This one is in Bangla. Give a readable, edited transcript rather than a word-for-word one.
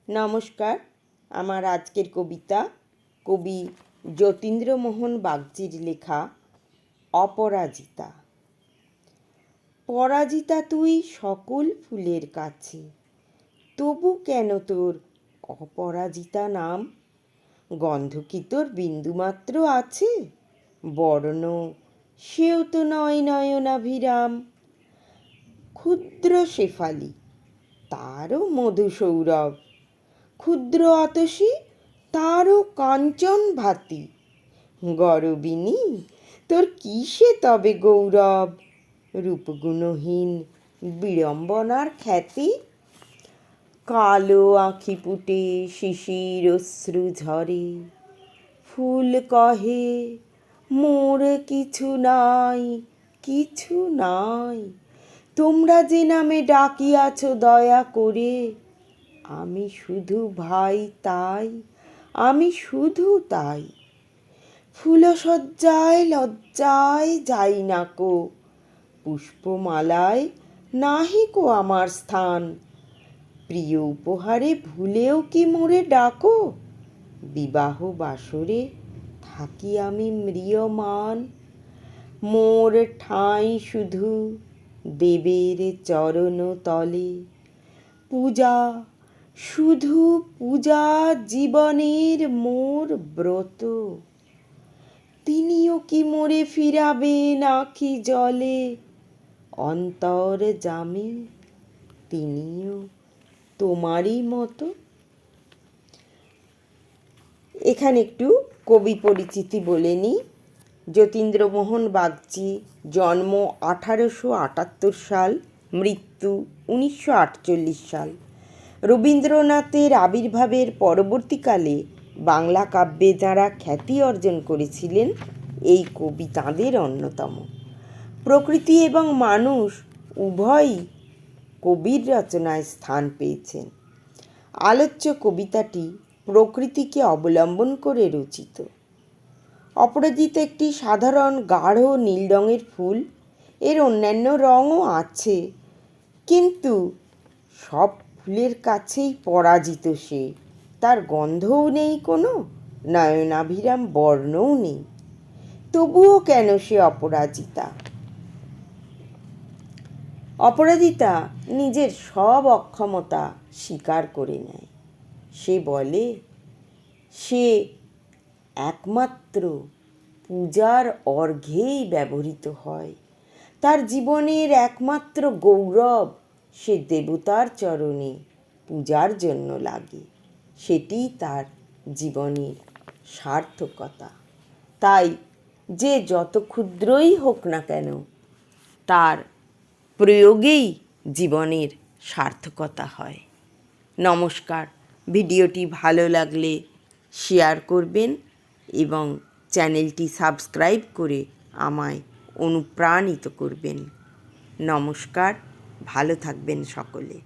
নমস্কার। আমার আজকের কবিতা কবি যতীন্দ্রমোহন বাগচির লেখা অপরাজিতা। পরাজিতা তুই সকল ফুলের কাছে, তবু কেন তোর অপরাজিতা নাম? গন্ধ কি তোর বিন্দুমাত্র আছে? বর্ণ সেও তো নয় নয়নাভিরাম। ক্ষুদ্র শেফালি, তারও মধু সৌরভ, ক্ষুদ্র আতসী, তারও কাঞ্চন ভাতি। গরবিনী, তোর কিসে তবে গৌরব? রূপগুণহীন বিড়ম্বনার খ্যাতি। কালো আঁখি পুটে শিশির অশ্রু ঝরে, ফুল কহে মোর কিছু নাই, কিছু নাই। তোমরা যে নামে ডাকিয়াছ দয়া করে, আমি শুধু ভাই তাই, আমি শুধু তাই। ফুলশয্যায় লজ্জায় যাই নাকো, পুষ্পমালায় নাহিকো আমার স্থান। প্রিয় উপহারে ভুলেও কি মোরে ডাকো? বিবাহ বাসরে থাকি আমি ম্রিয়মান। মোর ঠাঁই শুধু দেবের চরণ তলে। পূজা, শুধু পূজা জীবনের মোর ব্রত। তিনিও কি মোরে ফিরাবেন আঁখি জলে? অন্তর জামি, তিনিও তোমারই মতো। এখানে একটু কবি পরিচিতি বলে নিই। যতীন্দ্রমোহন বাগচি, জন্ম 1878 সাল, মৃত্যু 1948 সাল। রবীন্দ্রনাথের আবির্ভাবের পরবর্তীকালে বাংলা কাব্যে যাঁরা খ্যাতি অর্জন করেছিলেন, এই কবি তাঁদের অন্যতম। প্রকৃতি এবং মানুষ উভয়ই কবির রচনায় স্থান পেয়েছেন। আলোচ্য কবিতাটি প্রকৃতিকে অবলম্বন করে রচিত। অপরাজিতা একটি সাধারণ গাঢ় নীল রঙের ফুল। এর অন্যান্য রঙও আছে, কিন্তু সব ফুলের কাছেই পরাজিত সে। তার গন্ধও নেই কোনো, নয়নাভিরাম বর্ণও নেই। তবুও কেন সে অপরাজিতা? অপরাজিতা নিজের সব অক্ষমতা স্বীকার করে নেয়। সে বলে সে একমাত্র পূজার অর্ঘ্যেই ব্যবহৃত হয়। তার জীবনের একমাত্র গৌরব সে দেবতার চরণে পূজার জন্য লাগে। সেটিই তার জীবনের সার্থকতা। তাই যে যত ক্ষুদ্রই হোক না কেন, তার প্রয়োগেই জীবনের সার্থকতা হয়। নমস্কার। ভিডিওটি ভালো লাগলে শেয়ার করবেন এবং চ্যানেলটি সাবস্ক্রাইব করে আমায় অনুপ্রাণিত করবেন। নমস্কার, ভালো থাকবেন সকলে।